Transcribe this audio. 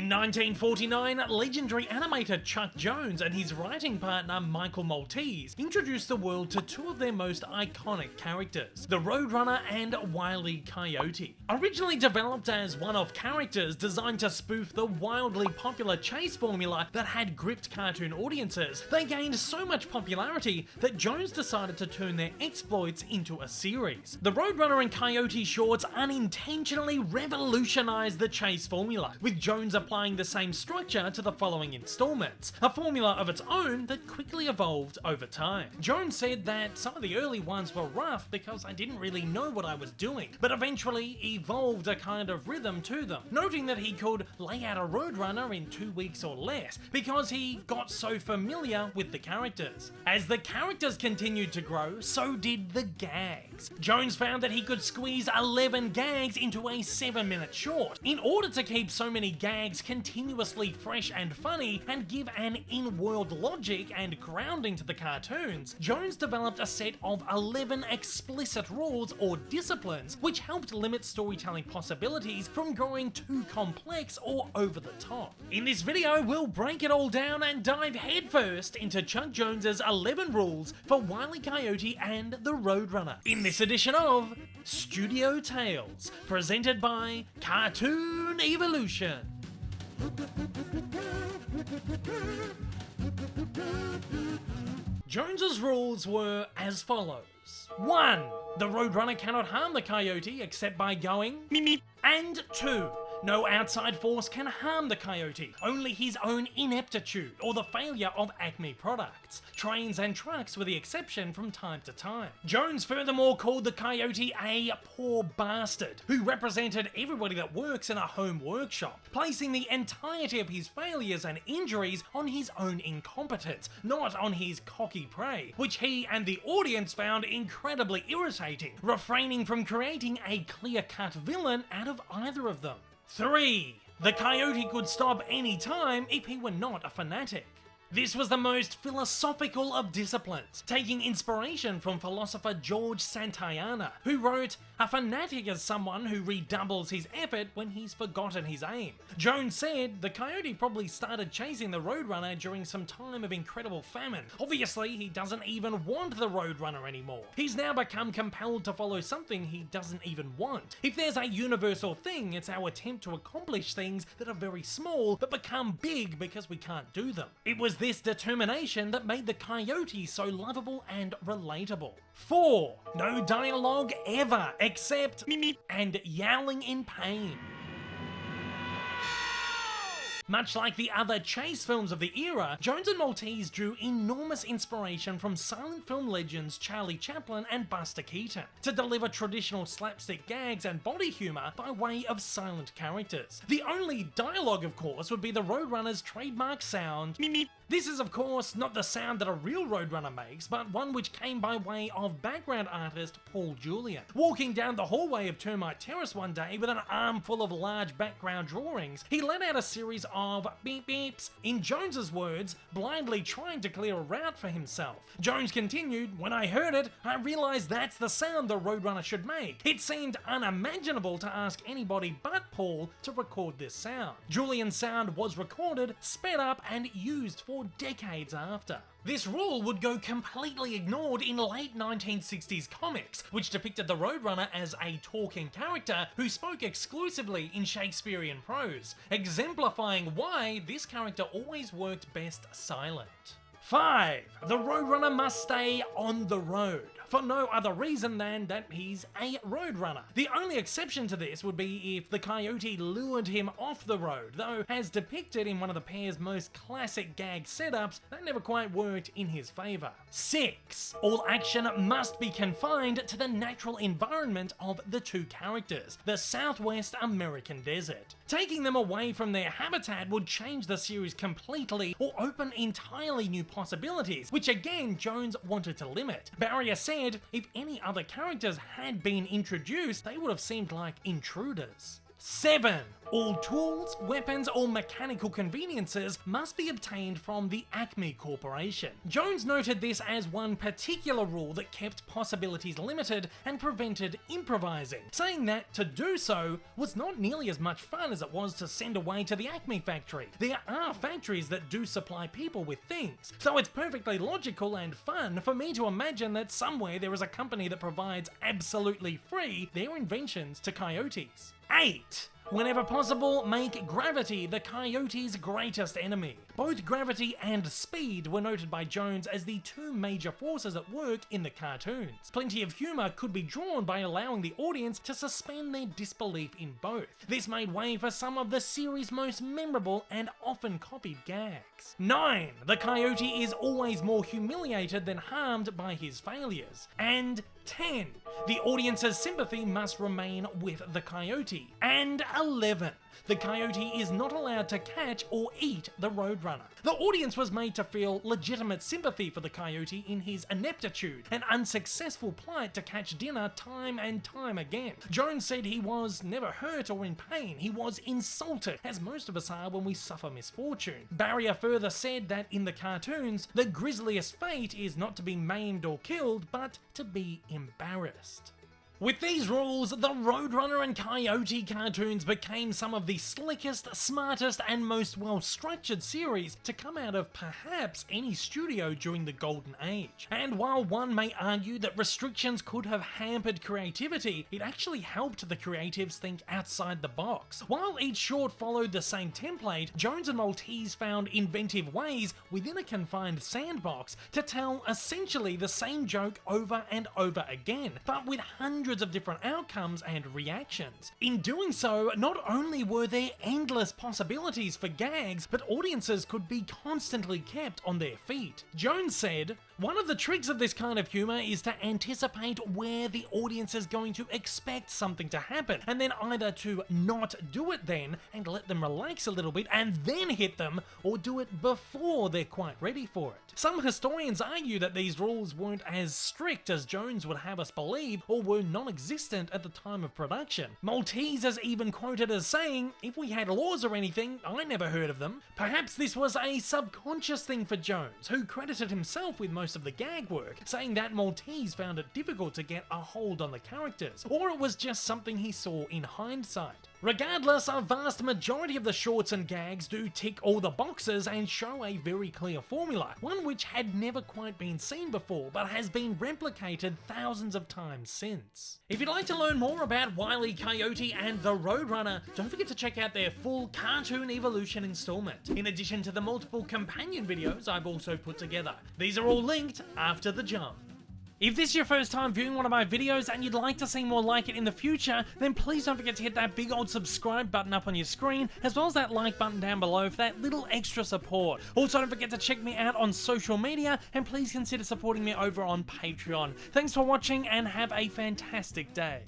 In 1949, legendary animator Chuck Jones and his writing partner Michael Maltese introduced the world to two of their most iconic characters, the Roadrunner and Wile E. Coyote. Originally developed as one-off characters designed to spoof the wildly popular chase formula that had gripped cartoon audiences, they gained so much popularity that Jones decided to turn their exploits into a series. The Roadrunner and Coyote shorts unintentionally revolutionized the chase formula, with Jones applying the same structure to the following installments, a formula of its own that quickly evolved over time. Jones said that some of the early ones were rough because I didn't really know what I was doing, but eventually evolved a kind of rhythm to them, noting that he could lay out a Roadrunner in 2 weeks or less because he got so familiar with the characters. As the characters continued to grow, so did the gags. Jones found that he could squeeze 11 gags into a 7-minute short. In order to keep so many gags continuously fresh and funny and give an in-world logic and grounding to the cartoons, Jones developed a set of 11 explicit rules or disciplines which helped limit storytelling possibilities from growing too complex or over the top. In this video, we'll break it all down and dive headfirst into Chuck Jones's 11 rules for Wile E. Coyote and the Roadrunner in this edition of Studio Tales, presented by Cartoon Evolution. Jones's rules were as follows. 1. The Roadrunner cannot harm the Coyote except by going meep meep. And 2. No outside force can harm the Coyote, only his own ineptitude or the failure of Acme products. Trains and trucks were the exception from time to time. Jones furthermore called the Coyote a poor bastard, who represented everybody that works in a home workshop, placing the entirety of his failures and injuries on his own incompetence, not on his cocky prey, which he and the audience found incredibly irritating, refraining from creating a clear-cut villain out of either of them. 3. The Coyote could stop any time if he were not a fanatic. This was the most philosophical of disciplines, taking inspiration from philosopher George Santayana, who wrote, "A fanatic is someone who redoubles his effort when he's forgotten his aim." Jones said the Coyote probably started chasing the Roadrunner during some time of incredible famine. Obviously, he doesn't even want the Roadrunner anymore. He's now become compelled to follow something he doesn't even want. If there's a universal thing, it's our attempt to accomplish things that are very small but become big because we can't do them. It was this determination that made the Coyote so lovable and relatable. 4. No dialogue ever, except meep meep and yowling in pain. Much like the other chase films of the era, Jones and Maltese drew enormous inspiration from silent film legends Charlie Chaplin and Buster Keaton to deliver traditional slapstick gags and body humour by way of silent characters. The only dialogue, of course, would be the Roadrunner's trademark sound, meep meep. This is, of course, not the sound that a real Roadrunner makes, but one which came by way of background artist Paul Julian. Walking down the hallway of Termite Terrace one day with an armful of large background drawings, he let out a series of beep beeps, in Jones's words, blindly trying to clear a route for himself. Jones continued, "When I heard it, I realized that's the sound the Roadrunner should make. It seemed unimaginable to ask anybody but Paul to record this sound. Julian's sound was recorded, sped up, and used for decades after." This rule would go completely ignored in late 1960s comics, which depicted the Roadrunner as a talking character who spoke exclusively in Shakespearean prose, exemplifying why this character always worked best silent. 5. The Roadrunner must stay on the road, for no other reason than that he's a Roadrunner. The only exception to this would be if the Coyote lured him off the road, though as depicted in one of the pair's most classic gag setups, that never quite worked in his favour. 6. All action must be confined to the natural environment of the two characters, the Southwest American desert. Taking them away from their habitat would change the series completely or open entirely new possibilities, which again Jones wanted to limit. Barrier said if any other characters had been introduced, they would have seemed like intruders. 7. All tools, weapons, or mechanical conveniences must be obtained from the Acme Corporation. Jones noted this as one particular rule that kept possibilities limited and prevented improvising, saying that to do so was not nearly as much fun as it was to send away to the Acme factory. There are factories that do supply people with things, so it's perfectly logical and fun for me to imagine that somewhere there is a company that provides absolutely free their inventions to coyotes. 8. Whenever possible, make gravity the coyote's greatest enemy. Both gravity and speed were noted by Jones as the two major forces at work in the cartoons. Plenty of humour could be drawn by allowing the audience to suspend their disbelief in both. This made way for some of the series' most memorable and often copied gags. 9. The coyote is always more humiliated than harmed by his failures. And 10. The audience's sympathy must remain with the coyote. And 11. The coyote is not allowed to catch or eat the roadrunner. The audience was made to feel legitimate sympathy for the coyote in his ineptitude and unsuccessful plight to catch dinner time and time again. Jones said he was never hurt or in pain, he was insulted, as most of us are when we suffer misfortune. Barrier further said that in the cartoons, the grisliest fate is not to be maimed or killed, but to be embarrassed. With these rules, the Roadrunner and Coyote cartoons became some of the slickest, smartest, and most well-structured series to come out of perhaps any studio during the Golden Age. And while one may argue that restrictions could have hampered creativity, it actually helped the creatives think outside the box. While each short followed the same template, Jones and Maltese found inventive ways within a confined sandbox to tell essentially the same joke over and over again, but with hundreds of different outcomes and reactions. In doing so, not only were there endless possibilities for gags, but audiences could be constantly kept on their feet. Jones said, "One of the tricks of this kind of humour is to anticipate where the audience is going to expect something to happen, and then either to not do it then and let them relax a little bit and then hit them, or do it before they're quite ready for it." Some historians argue that these rules weren't as strict as Jones would have us believe, or were non-existent at the time of production. Maltese is even quoted as saying, "If we had laws or anything, I never heard of them." Perhaps this was a subconscious thing for Jones, who credited himself with most of the gag work, saying that Maltese found it difficult to get a hold on the characters, or it was just something he saw in hindsight. Regardless, a vast majority of the shorts and gags do tick all the boxes and show a very clear formula, one which had never quite been seen before but has been replicated thousands of times since. If you'd like to learn more about Wile E. Coyote and the Roadrunner, don't forget to check out their full Cartoon Evolution installment, in addition to the multiple companion videos I've also put together. These are all linked after the jump. If this is your first time viewing one of my videos and you'd like to see more like it in the future, then please don't forget to hit that big old subscribe button up on your screen, as well as that like button down below for that little extra support. Also, don't forget to check me out on social media, and please consider supporting me over on Patreon. Thanks for watching and have a fantastic day.